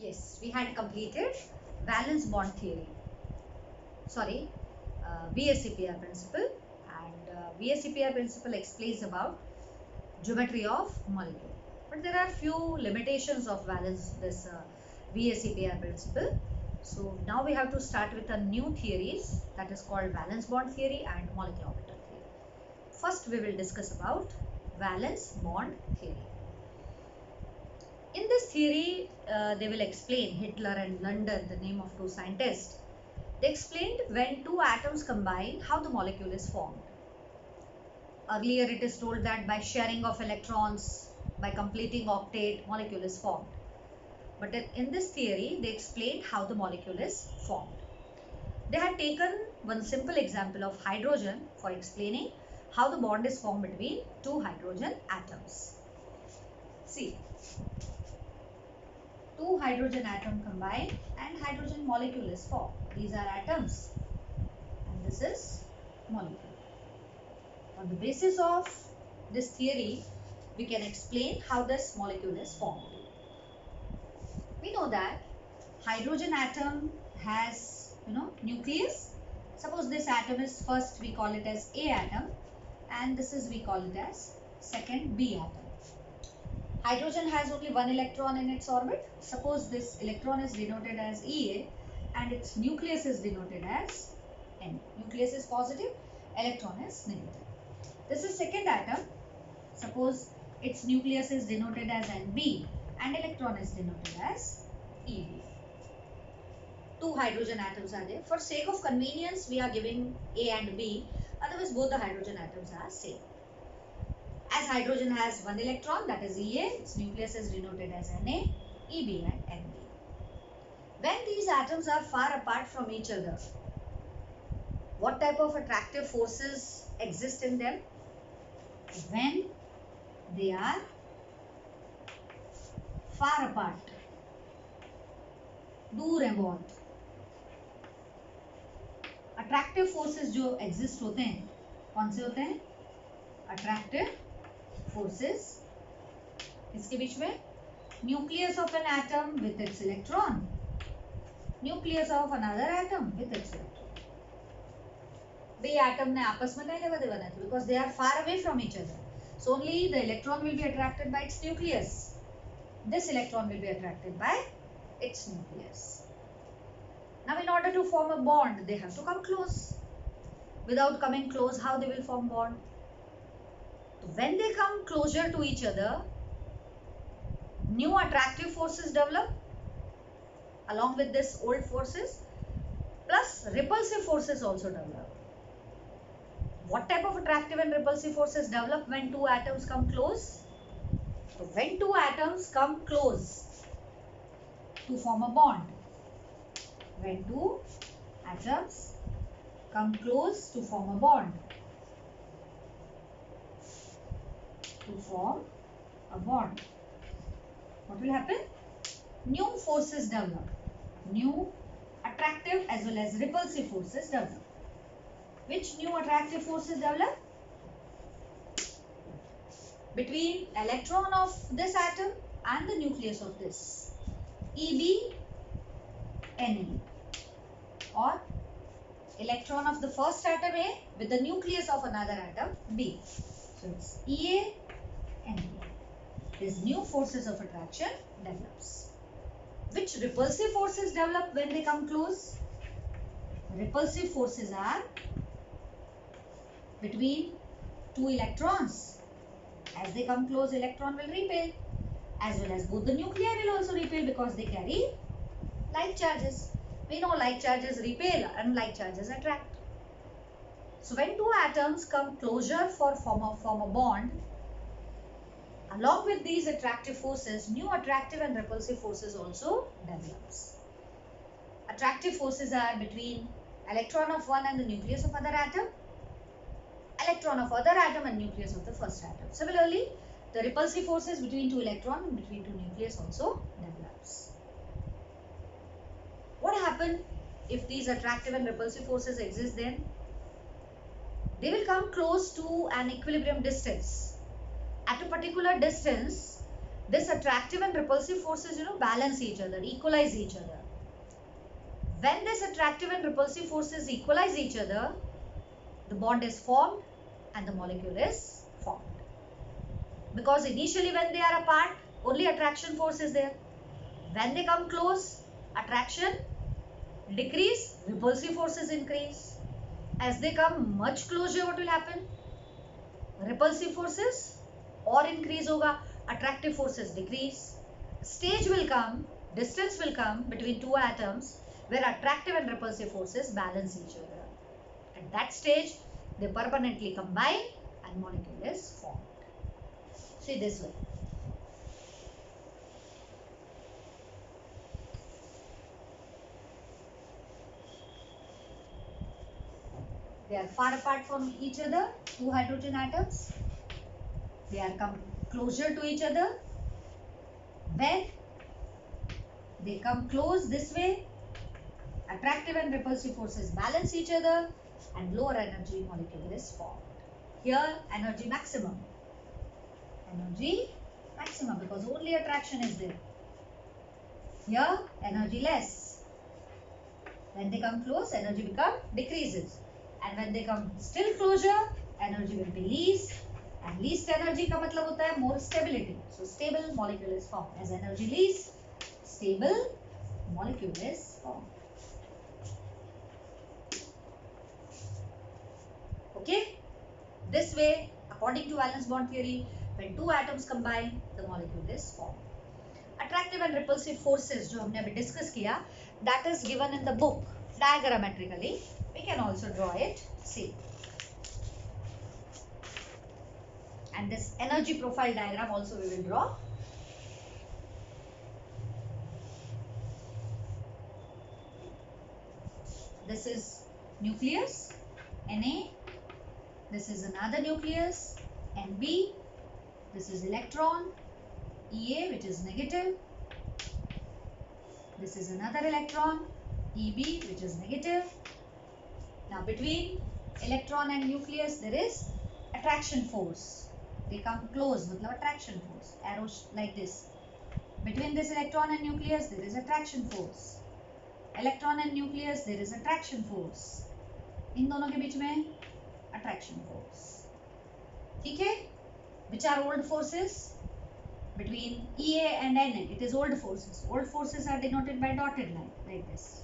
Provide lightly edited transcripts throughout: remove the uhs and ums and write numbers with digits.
Yes, we had completed valence bond theory. Sorry, VSEPR principle, and VSEPR principle explains about geometry of molecule. But there are few limitations of this VSEPR principle. So now we have to start with a new theories, that is called valence bond theory and molecular orbital theory. First we will discuss about valence bond theory. In this theory, they will explain, Hitler and London, the name of two scientists, they explained when two atoms combine how the molecule is formed. Earlier it is told that by sharing of electrons, by completing octet, molecule is formed. But in this theory, they explained how the molecule is formed. They had taken one simple example of hydrogen for explaining how the bond is formed between two hydrogen atoms. See, two hydrogen atoms combine and hydrogen molecule is formed. These are atoms and this is molecule. On the basis of this theory, we can explain how this molecule is formed. We know that hydrogen atom has, nucleus. Suppose this atom is, first we call it as A atom and this is, we call it as second B atom. Hydrogen has only one electron in its orbit. Suppose this electron is denoted as Ea and its nucleus is denoted as N. Nucleus is positive, electron is negative. This is second atom. Suppose its nucleus is denoted as Nb and electron is denoted as Eb. Two hydrogen atoms are there. For sake of convenience, we are giving A and B. Otherwise, both the hydrogen atoms are same. As hydrogen has one electron, that is Ea, its nucleus is denoted as Na, Eb and Nb. When these atoms are far apart from each other, what type of attractive forces exist in them? When they are far apart, दूर हैं बहुत, attractive forces जो exist होते हैं, कौन से होते हैं? अट्रैक्टिव फोर्सेस इसके बीच में nucleus of an atom with its electron, nucleus of another atom with its electron. बे एटम ने आपस में नहीं लेवा देवा नहीं, because they are far away from each other. So only the electron will be attracted by its nucleus. This electron will be attracted by its nucleus. Now in order to form a bond, they have to come close. Without coming close, how they will form bond? So when they come closer to each other, new attractive forces develop along with this old forces, plus repulsive forces also develop. What type of attractive and repulsive forces develop when two atoms come close? So when two atoms come close to form a bond, when two atoms come close to form a bond, what will happen? New forces develop. New attractive as well as repulsive forces develop. Which new attractive forces develop? Between electron of this atom and the nucleus of this, Eb, Na, or electron of the first atom A with the nucleus of another atom B. So it's Ea, Na. These new forces of attraction develops. Which repulsive forces develop when they come close? Repulsive forces are between two electrons. As they come close, electron will repel, as well as both the nuclei will also repel because they carry like charges. We know like charges repel and like charges attract. So when two atoms come closer for form a bond, along with these attractive forces, new attractive and repulsive forces also develops. Attractive forces are between electron of one and the nucleus of other atom, electron of other atom and nucleus of the first atom. Similarly, the repulsive forces between two electrons and between two nucleus also develops. What happens if these attractive and repulsive forces exist then? They will come close to an equilibrium distance. At a particular distance, this attractive and repulsive forces, balance each other, equalize each other. When this attractive and repulsive forces equalize each other, the bond is formed and the molecule is formed. Because initially when they are apart, only attraction force is there. When they come close, attraction decrease, repulsive forces increase. As they come much closer, what will happen? Repulsive forces or increase hoga, attractive forces decrease. Stage will come, distance will come between two atoms where attractive and repulsive forces balance each other. At that stage, they permanently combine and molecule is formed. See this way. They are far apart from each other, two hydrogen atoms. They are come closer to each other. When they come close this way, attractive and repulsive forces balance each other and lower energy molecule is formed. Here energy maximum. Energy maximum because only attraction is there. Here energy less. When they come close, energy decreases. And when they come still closer, energy will be least. And least energy का मतलब होता है more stability. So stable molecule is formed. As energy least, stable molecule is formed. Okay? This way, according to valence bond theory, when two atoms combine, the molecule is formed. Attractive and repulsive forces जो हमने अभी discuss किया, that is given in the book diagrammatically. We can also draw it. See. And this energy profile diagram also we will draw. This is nucleus, Na. This is another nucleus, Nb. This is electron, Ea, which is negative. This is another electron, Eb, which is negative. Now between electron and nucleus there is attraction force. They come close, मतलब attraction force. Arrows like this. Between this electron and nucleus there is attraction force. Electron and nucleus there is attraction force. इन दोनों के बीच में attraction force. ठीक है? Which are old forces? Between Ea and Na, it is old forces. Old forces are denoted by dotted line like this.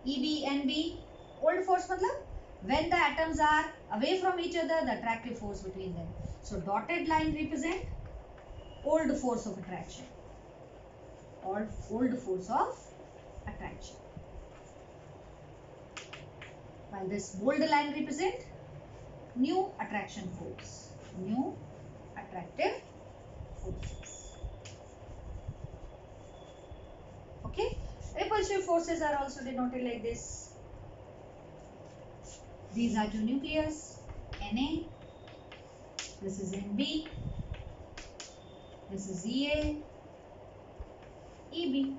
Eb, Nb, old force मतलब when the atoms are away from each other, the attractive force between them. So dotted line represent old force of attraction. Old force of attraction. While this bold line represent new attraction force. New attractive forces. Okay. Repulsive forces are also denoted like this. These are two nucleus, Na. This is Nb. This is Ea. Eb.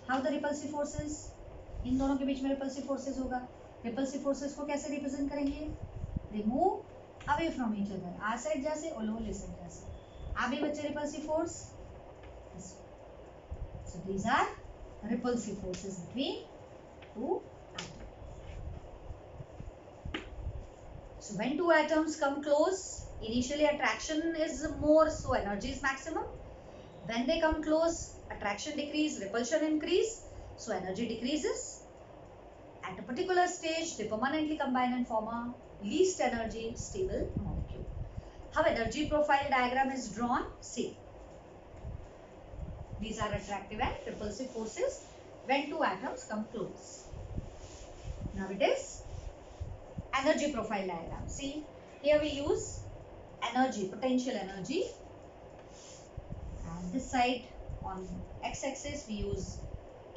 How the repulsive forces? इन दोनों के बीच में repulsive forces होगा. Repulsive forces को कैसे represent करेंगे? They move away from each other. Uh side जैसे और लो side जैसे. आ भी बच्चे repulsive force. So these are repulsive forces between two atoms. So when two atoms come close, initially attraction is more, so energy is maximum. When they come close, attraction decrease, repulsion increase, so energy decreases. At a particular stage, they permanently combine and form a least energy stable molecule. How energy profile diagram is drawn? See. These are attractive and repulsive forces when two atoms come close. Now it is energy profile diagram. See, here we use energy, potential energy. And this side on x-axis we use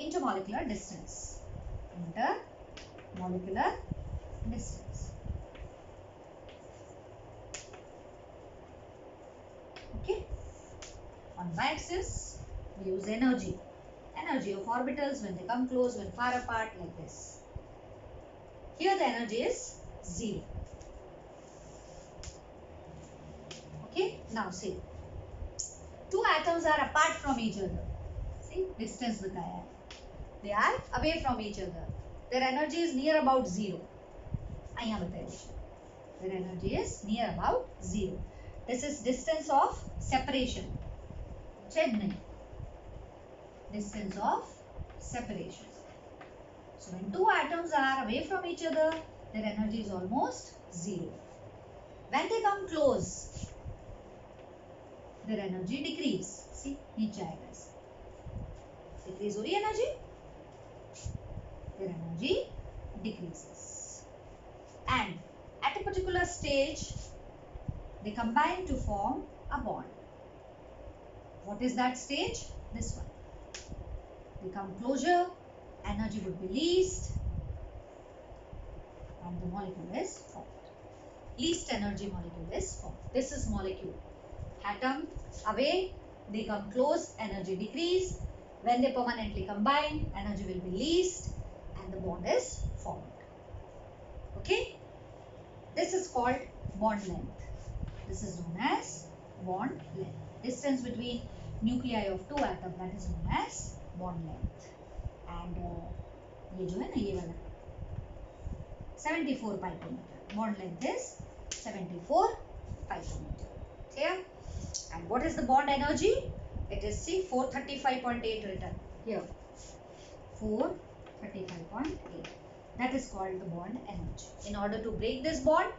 intermolecular distance. Intermolecular distance. Okay. On y-axis we use energy. Energy of orbitals when they come close, when far apart, like this. Here the energy is 0. Okay. Now see. two atoms are apart from each other. See, distance बताया है. They are away from each other. Their energy is near about zero. અહીંયા बताया છે. Their energy is near about zero. This is distance of separation. છે જ નહીં. Distance of separation. So when two atoms are away from each other, their energy is almost zero. When they come close, their energy decrease. See, नीचे आएगा ऐसे. Decrease हो रही energy. Their energy decreases. And at a particular stage, they combine to form a bond. What is that stage? This one. They come closer, energy would be least, and the molecule is formed. Least energy molecule is formed. This is molecule. Atom away, they come close, energy decrease. When they permanently combine, energy will be least, and the bond is formed. Okay? This is called bond length. This is known as bond length. Distance between nuclei of two atoms, that is known as bond length. And ये जो है ना ये वाला 74 picometer. Bond length is 74 picometer. Clear? And what is the bond energy? It is see 435.8 written here. 435.8. That is called the bond energy. In order to break this bond,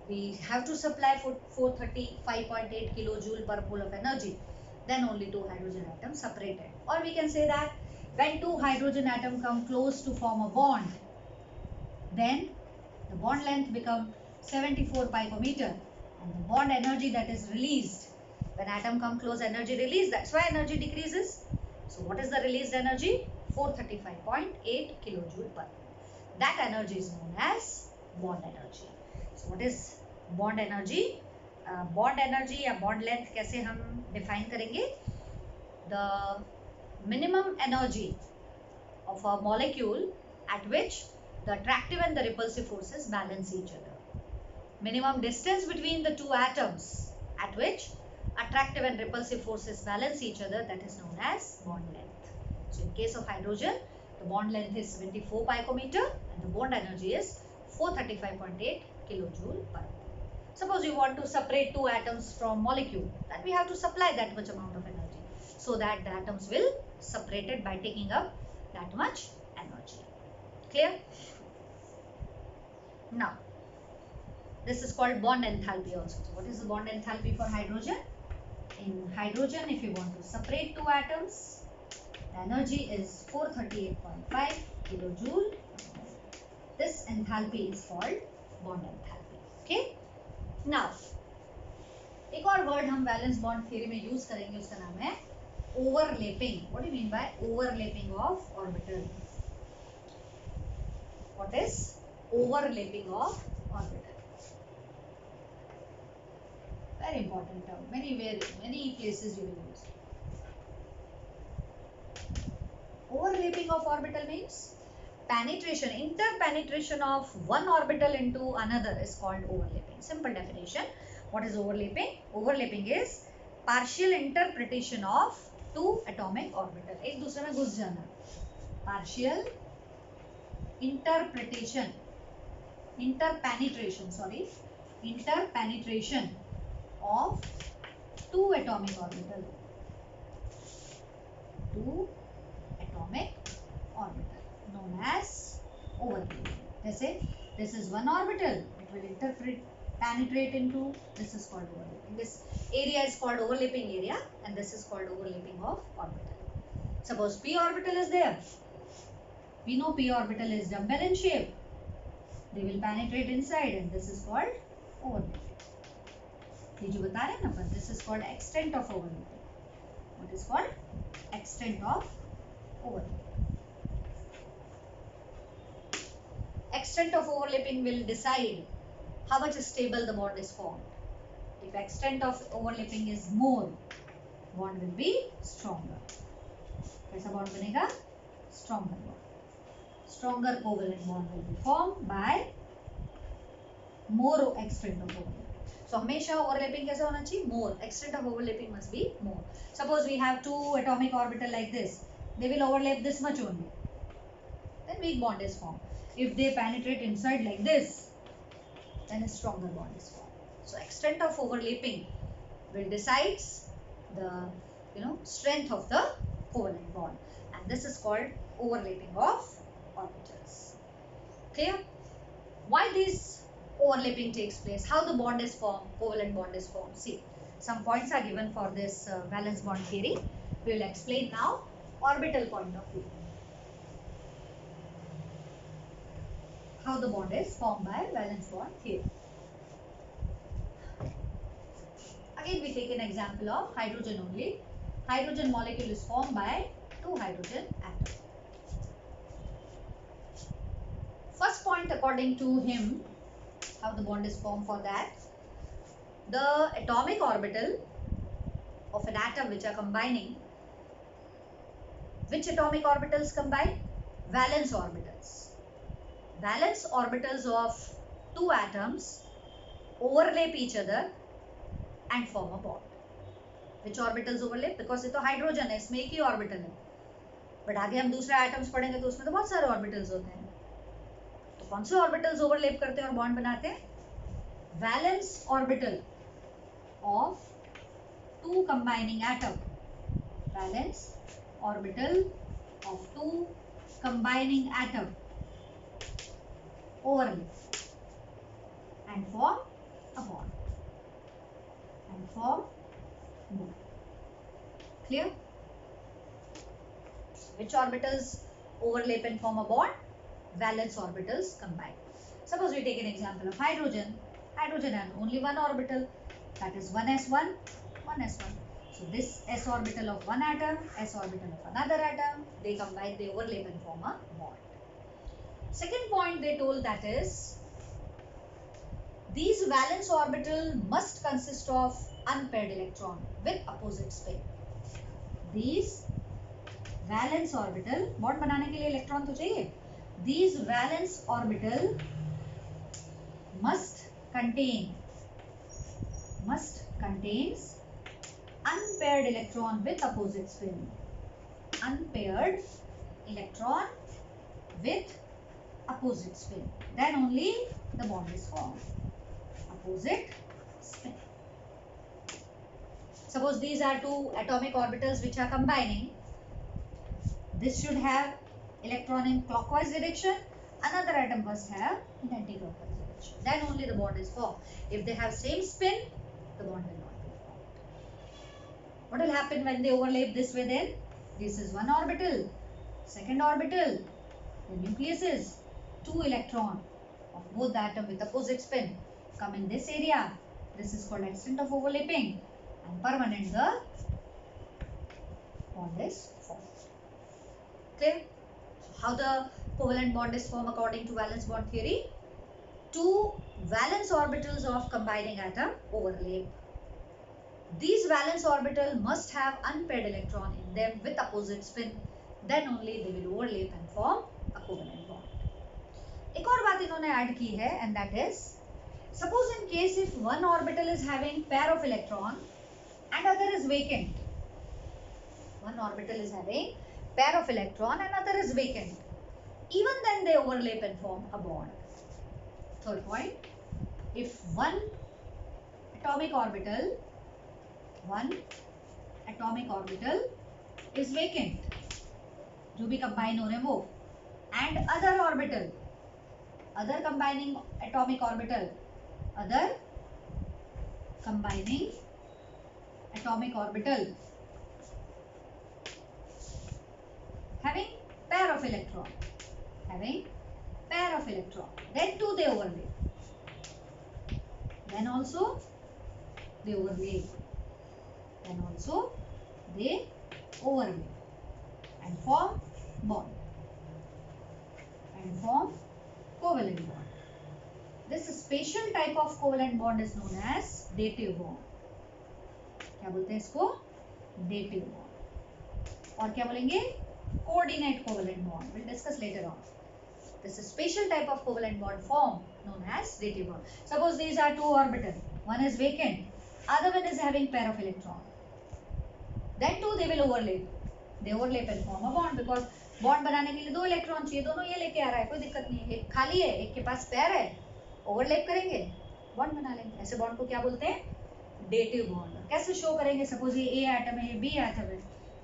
we have to supply 435.8 kilojoule per mole of energy. Then only two hydrogen atoms separated. Or we can say that when two hydrogen atoms come close to form a bond, then the bond length becomes 74 picometer, and the bond energy that is released when atom come close, energy released. That's why energy decreases. So what is the released energy? 435.8 kilojoule per mole. That energy is known as bond energy. So what is bond energy? Bond energy या bond length कैसे हम define करेंगे? The minimum energy of a molecule at which the attractive and the repulsive forces balance each other. Minimum distance between the two atoms at which attractive and repulsive forces balance each other, that is known as bond length. So in case of hydrogen, the bond length is 74 picometer and the bond energy is 435.8 kilojoule per mole. Suppose you want to separate two atoms from molecule, that we have to supply that much amount of energy so that the atoms will separate it by taking up that much energy. Clear? Now, this is called bond enthalpy also. So what is the bond enthalpy for hydrogen? In hydrogen, if you want to separate two atoms, the energy is 438.5 kilojoule. This enthalpy is called bond enthalpy. Okay? Now, एक और word हम valence bond theory में use करेंगे, उसका नाम है overlapping. What do mean by overlapping of orbital? What is overlapping of orbital? Very important term. Many places you will use. Overlapping of orbital means penetration, interpenetration of one orbital into another is called overlapping. Simple definition. What is overlapping? Overlapping is partial interpretation of two atomic orbital. एक दूसरे में घुस जाना. Partial interpenetration of two atomic orbital. Known as overlapping. जैसे this is one orbital, it will penetrate into, this is called overlapping. This area is called overlapping area and this is called overlapping of orbital. Suppose p orbital is there. We know p orbital is dumbbell in shape. They will penetrate inside and this is called overlapping. ये जो बता रहे हैं ना अपन, this is called extent of overlapping. What is called? Extent of overlapping. Extent of overlapping will decide how much stable the bond is formed. If extent of overlapping is more, bond will be stronger. कैसा bond बनेगा? Stronger bond. Stronger covalent bond will be formed by more extent of overlapping. So हमेशा overlapping कैसा होना चाहिए? More. Extent of overlapping must be more. Suppose we have two atomic orbital like this. They will overlap this much only. Then weak bond is formed. If they penetrate inside like this, then a stronger bond is formed. So extent of overlapping will decides the strength of the covalent bond, and this is called overlapping of orbitals. Clear? Why this overlapping takes place? How the bond is formed? Covalent bond is formed. See, some points are given for this valence bond theory. We will explain now orbital point of view. How the bond is formed by valence bond theory. Again, we take an example of hydrogen only. Hydrogen molecule is formed by two hydrogen atoms. First point, according to him, how the bond is formed for that. The atomic orbital of an atom which are combining. Which atomic orbitals combine? Valence orbitals. Valence orbitals of two atoms overlap each other and form a bond. Which orbitals overlap? Because ये तो hydrogen है, इसमें एक ही orbital है. But आगे हम दूसरे atoms पढ़ेंगे तो उसमें तो बहुत सारे ऑर्बिटल्स होते हैं. तो कौन से ऑर्बिटल्स ओवरलैप करते हैं और बॉन्ड बनाते हैं? Valence orbital of two combining atom. Valence orbital of two combining atom overlap and form a bond. Clear? Which orbitals overlap and form a bond? Valence orbitals combine. Suppose we take an example of hydrogen. Hydrogen has only one orbital, that is 1s1, 1s1. So this s orbital of one atom, s orbital of another atom, they combine, they overlap and form a bond. Second point they told, that is these valence orbital must consist of unpaired electron with opposite spin. These valence orbital, bond बनाने के लिए electron तो चाहिए. These valence orbital must contains unpaired electron with opposite spin. Unpaired electron with opposite spin. Then only the bond is formed. Opposite spin. Suppose these are two atomic orbitals which are combining. This should have electron in clockwise direction. Another atom must have in anti-clockwise direction. Then only the bond is formed. If they have same spin, the bond will not be formed. What will happen when they overlap this way then? This is one orbital, second orbital, the nucleus is two electron of both the atom with opposite spin come in this area. This is called extent of overlapping, and permanent the bond is formed. Clear? So how the covalent bond is formed according to valence bond theory? Two valence orbitals of combining atom overlap. These valence orbital must have unpaired electron in them with opposite spin. Then only they will overlap and form a covalent bond. एक और बात इन्होंने add की है, and that is, suppose in case if one orbital is having pair of electron and other is vacant. One orbital is having pair of electron and other is vacant. Even then they overlap and form a bond. Third point, if one atomic orbital is vacant, जो भी combine हो रहे हैं वो, and other combining atomic orbital having pair of electron, then too they overlap. Then also they overlap and form bond and form covalent bond. This special type of covalent bond is known as dative bond. क्या बोलते हैं इसको? Dative bond. और क्या बोलेंगे? Coordinate covalent bond. We'll discuss later on. This is special type of covalent bond form known as dative bond. Suppose these are two orbitals. one is vacant, other one is having pair of electron. Then too they will overlap. They overlap and form a bond because bond बनाने के लिए दो electron चाहिए, दोनों ये लेके आ रहा है, कोई दिक्कत नहीं है. एक खाली है, एक के पास पैर है, ओवरलैप करेंगे, बॉन्ड बना लेंगे. ऐसे बॉन्ड को क्या बोलते हैं? Dative bond. कैसे शो करेंगे? सपोज ये ए एटम है, ये बी एटम है,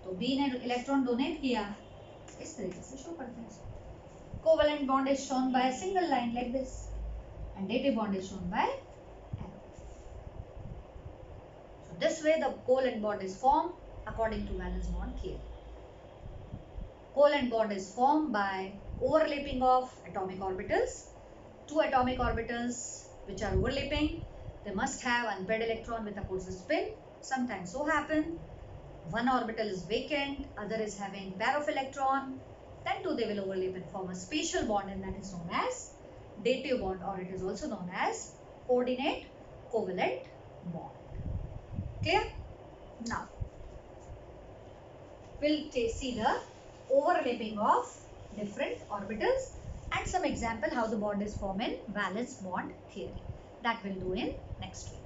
तो बी ने इलेक्ट्रॉन डोनेट किया, इस तरीके से शो करते हैं. Covalent bond is shown by single line like this and dative bond is shown by arrow. So this way the covalent bond is formed according to valence bond theory. Covalent bond is formed by overlapping of atomic orbitals. Two atomic orbitals which are overlapping, they must have unpaired electron with opposite spin. Sometimes so happen one orbital is vacant, other is having pair of electron. Then too they will overlap and form a special bond, and that is known as dative bond, or it is also known as coordinate covalent bond. Clear? Now we'll see the overlapping of different orbitals and some example how the bond is formed in valence bond theory. That we'll do in next week.